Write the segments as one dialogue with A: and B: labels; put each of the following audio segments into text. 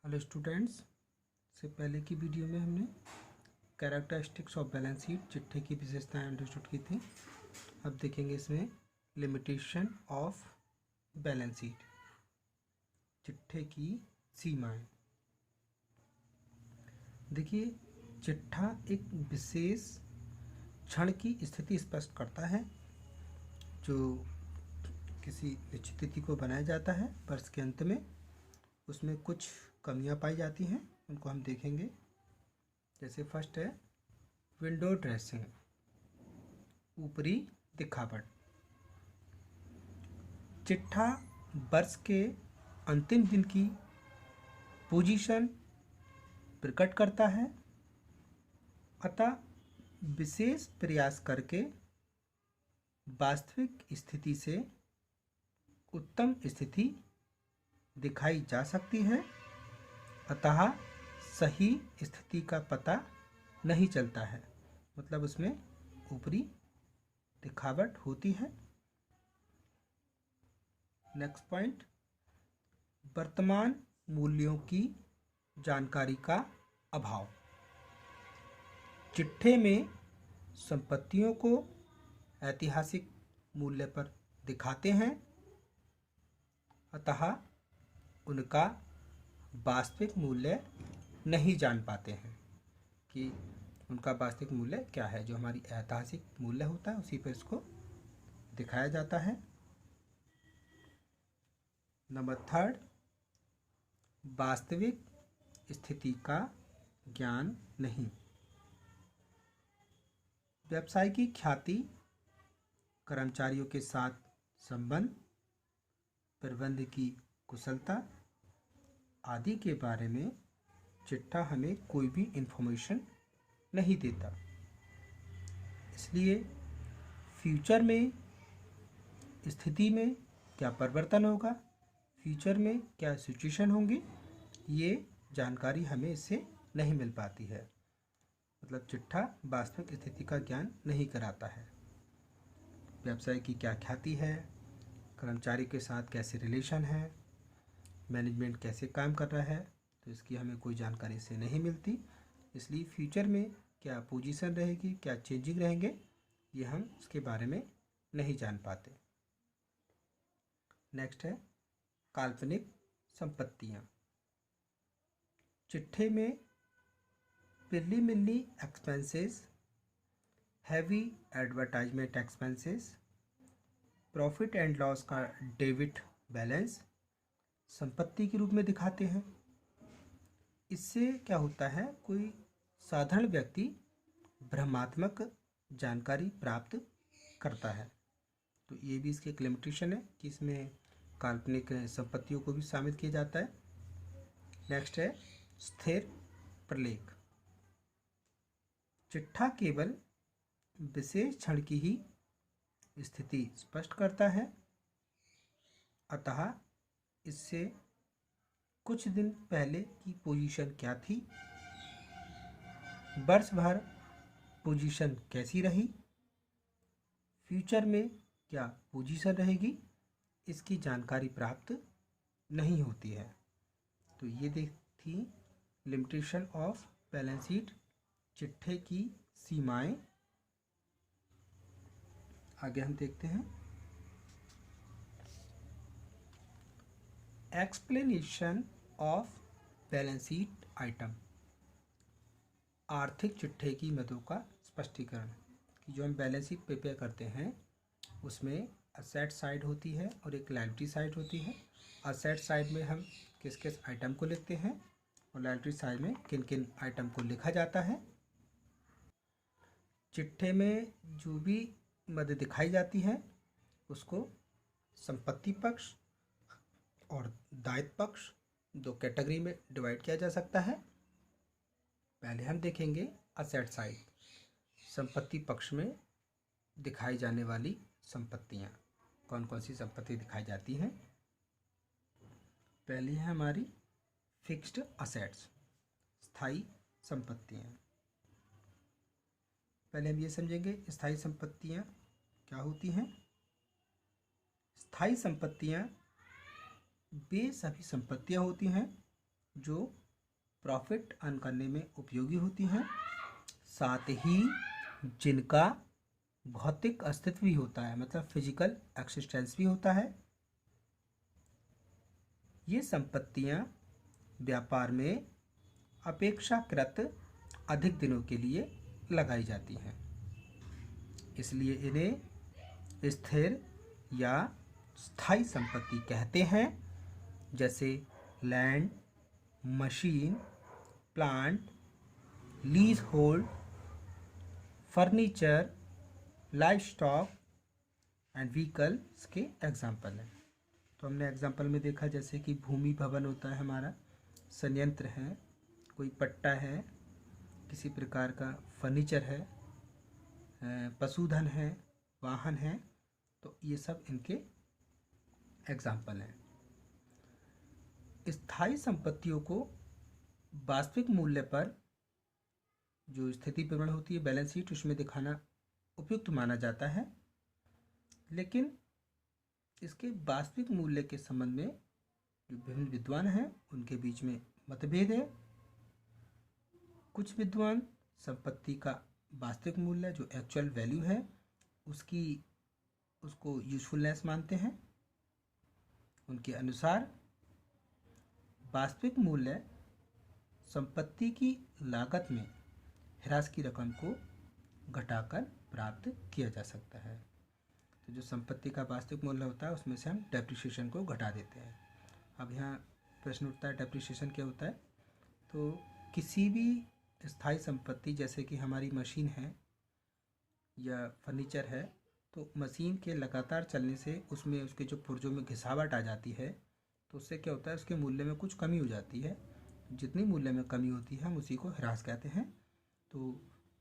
A: Hello students, से पहले की वीडियो में हमने कैरेक्टरिस्टिक्स ऑफ बैलेंस शीट चिट्ठे की विशेषताएं अंडरस्टूड की थी। अब देखेंगे इसमें लिमिटेशन ऑफ बैलेंस शीट, चिट्ठे की सीमाएं। देखिए, चिट्ठा एक विशेष क्षण की स्थिति स्पष्ट करता है जो किसी निश्चित तिथि को बनाया जाता है वर्ष के अंत में। उसमें कुछ कमियां पाई जाती हैं, उनको हम देखेंगे। जैसे फर्स्ट है विंडो ड्रेसिंग, ऊपरी दिखावट। चिट्ठा वर्ष के अंतिम दिन की पोजीशन प्रकट करता है, अतः विशेष प्रयास करके वास्तविक स्थिति से उत्तम स्थिति दिखाई जा सकती है, अतः सही स्थिति का पता नहीं चलता है। मतलब उसमें ऊपरी दिखावट होती है। नेक्स्ट पॉइंट, वर्तमान मूल्यों की जानकारी का अभाव। चिट्ठे में संपत्तियों को ऐतिहासिक मूल्य पर दिखाते हैं, अतः उनका वास्तविक मूल्य नहीं जान पाते हैं कि उनका वास्तविक मूल्य क्या है। जो हमारी ऐतिहासिक मूल्य होता है उसी पर इसको दिखाया जाता है। नंबर थर्ड, वास्तविक स्थिति का ज्ञान नहीं। व्यवसाय की ख्याति, कर्मचारियों के साथ संबंध, प्रबंध की कुशलता आदि के बारे में चिट्ठा हमें कोई भी इंफॉर्मेशन नहीं देता। इसलिए फ्यूचर में स्थिति में क्या परिवर्तन होगा, फ्यूचर में क्या सिचुएशन होंगी, ये जानकारी हमें इससे नहीं मिल पाती है। मतलब चिट्ठा वास्तविक स्थिति का ज्ञान नहीं कराता है। व्यवसाय की क्या ख्याति है, कर्मचारी के साथ कैसे रिलेशन है, मैनेजमेंट कैसे काम कर रहा है, तो इसकी हमें कोई जानकारी से नहीं मिलती। इसलिए फ्यूचर में क्या पोजीशन रहेगी, क्या चेंजिंग रहेंगे, ये हम उसके बारे में नहीं जान पाते। नेक्स्ट है काल्पनिक संपत्तियाँ। चिट्ठे में preliminary expenses, heavy advertisement expenses, profit and loss का डेबिट बैलेंस संपत्ति के रूप में दिखाते हैं। इससे क्या होता है, कोई साधारण व्यक्ति भ्रमात्मक जानकारी प्राप्त करता है। तो ये भी इसके एक लिमिटेशन है कि इसमें काल्पनिक संपत्तियों को भी शामिल किया जाता है। नेक्स्ट है स्थिर प्रलेख। चिट्ठा केवल विशेष क्षण की ही स्थिति स्पष्ट करता है, अतः इससे कुछ दिन पहले की पोजीशन क्या थी, वर्ष भर पोजीशन कैसी रही, फ्यूचर में क्या पोजीशन रहेगी, इसकी जानकारी प्राप्त नहीं होती है। तो ये थी लिमिटेशन ऑफ बैलेंस शीट, चिट्ठे की सीमाएं। आगे हम देखते हैं explanation of balance sheet item. आर्थिक चिट्ठे की मदों का स्पष्टीकरण कि जो हम बैलेंस शीट प्रिपेयर करते हैं उसमें असेट साइड होती है और एक लायबिलिटी साइड होती है। असेट साइड में हम किस किस आइटम को लिखते हैं और लायबिलिटी साइड में किन किन आइटम को लिखा जाता है। चिट्ठे में जो भी मद दिखाई जाती है उसको संपत्ति पक्ष और दायित्व पक्ष दो कैटेगरी में डिवाइड किया जा सकता है। पहले हम देखेंगे असेट साइड, संपत्ति पक्ष में दिखाई जाने वाली संपत्तियां। कौन कौन सी संपत्ति दिखाई जाती हैं। पहली है हमारी फिक्स्ड असेट्स, स्थायी संपत्तियां। पहले हम ये समझेंगे स्थायी संपत्तियां क्या होती हैं। स्थायी संपत्तियां वे सभी संपत्तियां होती हैं जो प्रॉफिट अर्न करने में उपयोगी होती हैं, साथ ही जिनका भौतिक अस्तित्व भी होता है, मतलब फिजिकल एक्सिस्टेंस भी होता है। ये संपत्तियां व्यापार में अपेक्षाकृत अधिक दिनों के लिए लगाई जाती हैं, इसलिए इन्हें स्थिर या स्थायी संपत्ति कहते हैं। जैसे land, machine, plant, lease hold, furniture, life stock and vehicles के एग्जाम्पल हैं। तो हमने एग्जाम्पल में देखा जैसे कि भूमि भवन होता है हमारा, संयंत्र है, कोई पट्टा है, किसी प्रकार का फर्नीचर है, पशुधन है, वाहन है, तो ये सब इनके एग्जाम्पल हैं। स्थायी संपत्तियों को वास्तविक मूल्य पर जो स्थिति विवरण होती है, बैलेंस शीट, उसमें दिखाना उपयुक्त माना जाता है, लेकिन इसके वास्तविक मूल्य के संबंध में जो विभिन्न विद्वान हैं उनके बीच में मतभेद है। कुछ विद्वान संपत्ति का वास्तविक मूल्य जो एक्चुअल वैल्यू है उसको यूजफुलनेस मानते हैं। उनके अनुसार वास्तविक मूल्य संपत्ति की लागत में ह्रास की रकम को घटाकर प्राप्त किया जा सकता है। तो जो संपत्ति का वास्तविक मूल्य होता है उसमें से हम डेप्रिसिएशन को घटा देते हैं। अब यहाँ प्रश्न उठता है डेप्रिसिएशन क्या होता है। तो किसी भी स्थायी संपत्ति जैसे कि हमारी मशीन है या फर्नीचर है, तो मशीन के लगातार चलने से उसमें उसके जो पुर्जों में घिसावट आ जाती है, तो उससे क्या होता है, उसके मूल्य में कुछ कमी हो जाती है। जितनी मूल्य में कमी होती है हम उसी को ह्रास कहते हैं। तो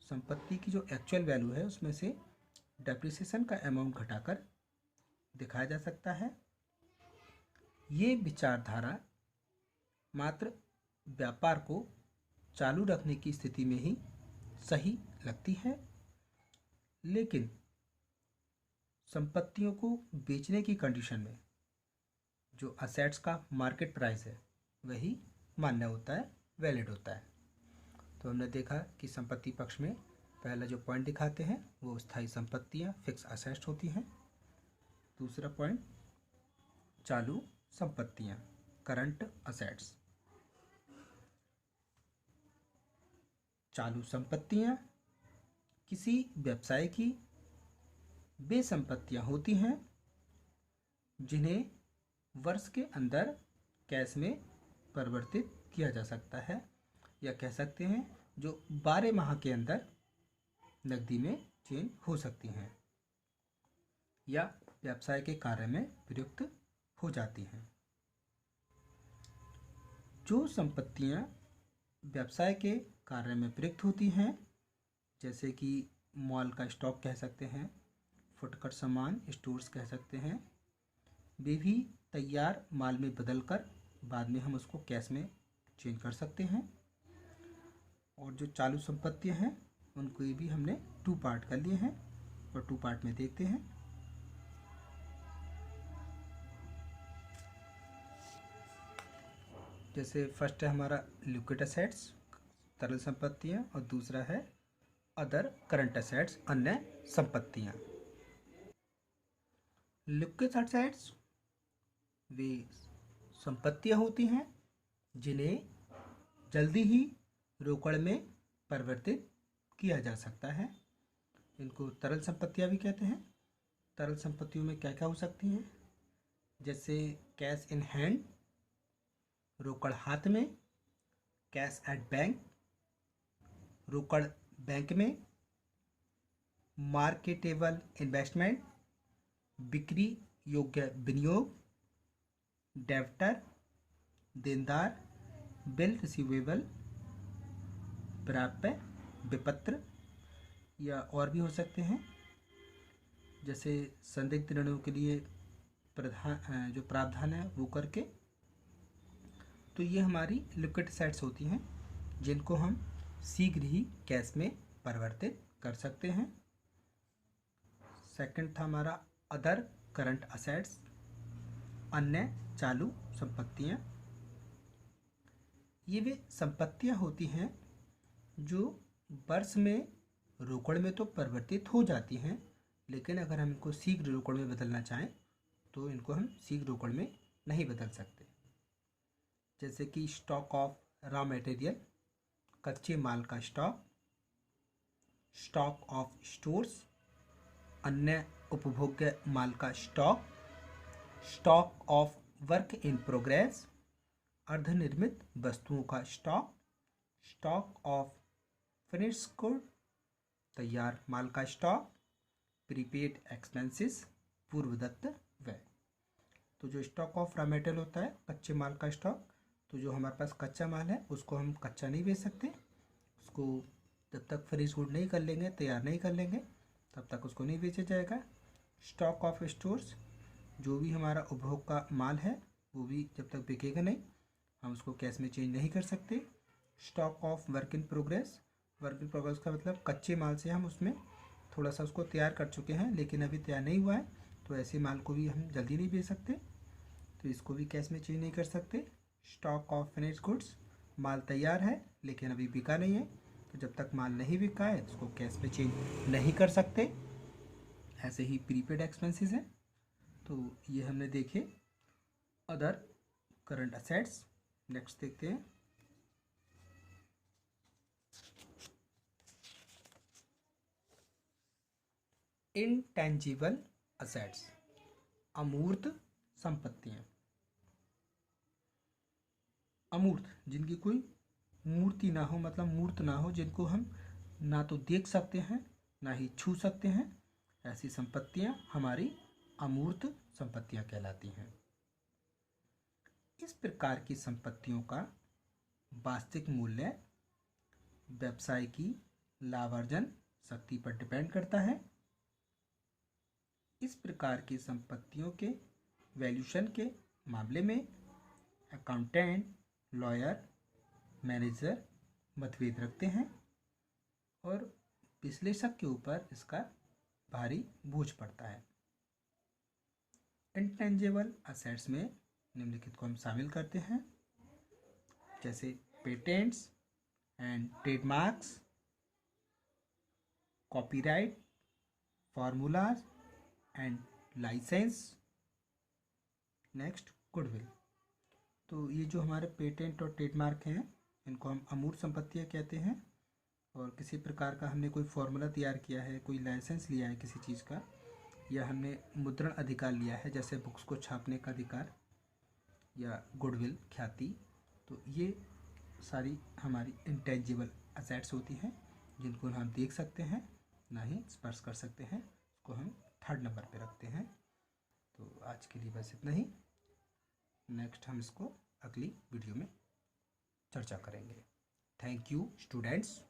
A: संपत्ति की जो एक्चुअल वैल्यू है उसमें से डेप्रिसिएशन का अमाउंट घटाकर दिखाया जा सकता है। ये विचारधारा मात्र व्यापार को चालू रखने की स्थिति में ही सही लगती है, लेकिन संपत्तियों को बेचने की कंडीशन में जो असेट्स का मार्केट प्राइस है वही मान्य होता है, वैलिड होता है। तो हमने देखा कि संपत्ति पक्ष में पहला जो पॉइंट दिखाते हैं वो स्थायी संपत्तियां, फिक्स असेट्स होती हैं। दूसरा पॉइंट चालू संपत्तियां, करंट असेट्स। चालू संपत्तियां किसी व्यवसाय की वे संपत्तियां होती हैं जिन्हें वर्ष के अंदर कैश में परिवर्तित किया जा सकता है, या कह सकते हैं जो 12 माह के अंदर नकदी में चेंज हो सकती हैं या व्यवसाय के कार्य में प्रयुक्त हो जाती हैं। जो संपत्तियां व्यवसाय के कार्य में प्रयुक्त होती हैं, जैसे कि मॉल का स्टॉक कह सकते हैं, फुटकर सामान स्टोर्स कह सकते हैं, वे भी तैयार माल में बदलकर बाद में हम उसको कैश में चेंज कर सकते हैं। और जो चालू संपत्तियां हैं उनको भी हमने 2 पार्ट कर लिए हैं और 2 पार्ट में देखते हैं। जैसे फर्स्ट है हमारा लिक्विड असेट्स, तरल संपत्तियां, और दूसरा है अदर करंट असेट्स, अन्य संपत्तियां। लिक्विड असेट्स वे संपत्तियां होती हैं जिन्हें जल्दी ही रोकड़ में परिवर्तित किया जा सकता है। इनको तरल संपत्तियां भी कहते हैं। तरल संपत्तियों में क्या क्या हो सकती हैं, जैसे कैश इन हैंड, रोकड़ हाथ में, कैश एट बैंक, रोकड़ बैंक में, मार्केटेबल इन्वेस्टमेंट, बिक्री योग्य विनियोग, डेब्टर, देनदार, बिल रिसीवेबल, प्राप्य विपत्र, या और भी हो सकते हैं। जैसे संदिग्ध ऋणों के लिए जो प्रावधान है वो करके। तो ये हमारी लिक्विड असेट्स होती हैं जिनको हम शीघ्र ही कैश में परिवर्तित कर सकते हैं। सेकंड था हमारा अदर करंट असेट्स, अन्य चालू संपत्तियां। ये वे संपत्तियां होती हैं जो वर्ष में रोकड़ में तो परिवर्तित हो जाती हैं, लेकिन अगर हम इनको शीघ्र रोकड़ में बदलना चाहें तो इनको हम शीघ्र रोकड़ में नहीं बदल सकते। जैसे कि स्टॉक ऑफ रॉ मटेरियल, कच्चे माल का स्टॉक, स्टॉक ऑफ स्टोर्स, अन्य उपभोग्य माल का stock, stock of work in progress, अर्धनिर्मित वस्तुओं का stock, stock of finished good, तैयार माल का स्टॉक, प्रीपेड एक्सपेंसेस, पूर्वदत्त व्यय। तो जो स्टॉक ऑफ रॉ मटेरियल होता है, कच्चे माल का स्टॉक, तो जो हमारे पास कच्चा माल है उसको हम कच्चा नहीं बेच सकते, उसको जब तक फिनिश गुड नहीं कर लेंगे, तैयार नहीं कर लेंगे, तब तक उसको नहीं बेचा जाएगा। स्टॉक ऑफ स्टोर्स, जो भी हमारा उपभोग का माल है वो भी जब तक बिकेगा नहीं हम उसको कैश में चेंज नहीं कर सकते। Stock of work in progress, work in progress का मतलब कच्चे माल से हम उसमें थोड़ा सा उसको तैयार कर चुके हैं लेकिन अभी तैयार नहीं हुआ है, तो ऐसे माल को भी हम जल्दी नहीं बेच सकते, तो इसको भी कैश में चेंज नहीं कर सकते। स्टॉक ऑफ फिनिश्ड गुड्स, माल तैयार है लेकिन अभी बिका नहीं है, तो जब तक माल नहीं बिका है उसको कैश में चेंज नहीं कर सकते। ऐसे ही प्रीपेड एक्सपेंसेस हैं। तो ये हमने देखे अदर करंट असेट्स। नेक्स्ट देखते हैं इनटेंजिबल असेट्स, अमूर्त संपत्तियां। अमूर्त, जिनकी कोई मूर्ति ना हो, मतलब मूर्त ना हो, जिनको हम ना तो देख सकते हैं ना ही छू सकते हैं, ऐसी संपत्तियां हमारी अमूर्त संपत्तियां कहलाती हैं। इस प्रकार की संपत्तियों का वास्तविक मूल्य व्यवसाय की लाभार्जन शक्ति पर डिपेंड करता है। इस प्रकार की संपत्तियों के वैल्यूशन के मामले में अकाउंटेंट, लॉयर, मैनेजर मतभेद रखते हैं और विश्लेषक के ऊपर इसका भारी बोझ पड़ता है। इंटेंजिबल असेट्स में निम्नलिखित को हम शामिल करते हैं, जैसे patents and trademarks, copyright, formulas and licence. Next goodwill. तो ये जो हमारे पेटेंट और ट्रेडमार्क हैं इनको हम अमूर्त संपत्तियां कहते हैं, और किसी प्रकार का हमने कोई फार्मूला तैयार किया है, कोई लाइसेंस लिया है किसी चीज़ का, या हमने मुद्रण अधिकार लिया है जैसे बुक्स को छापने का अधिकार या गुडविल, ख्याति, तो ये सारी हमारी इंटेंजिबल असेट्स होती हैं जिनको हम देख सकते हैं ना ही स्पर्श कर सकते हैं, उसको हम थर्ड नंबर पे रखते हैं। तो आज के लिए बस इतना ही। नेक्स्ट हम इसको अगली वीडियो में चर्चा करेंगे। Thank you students.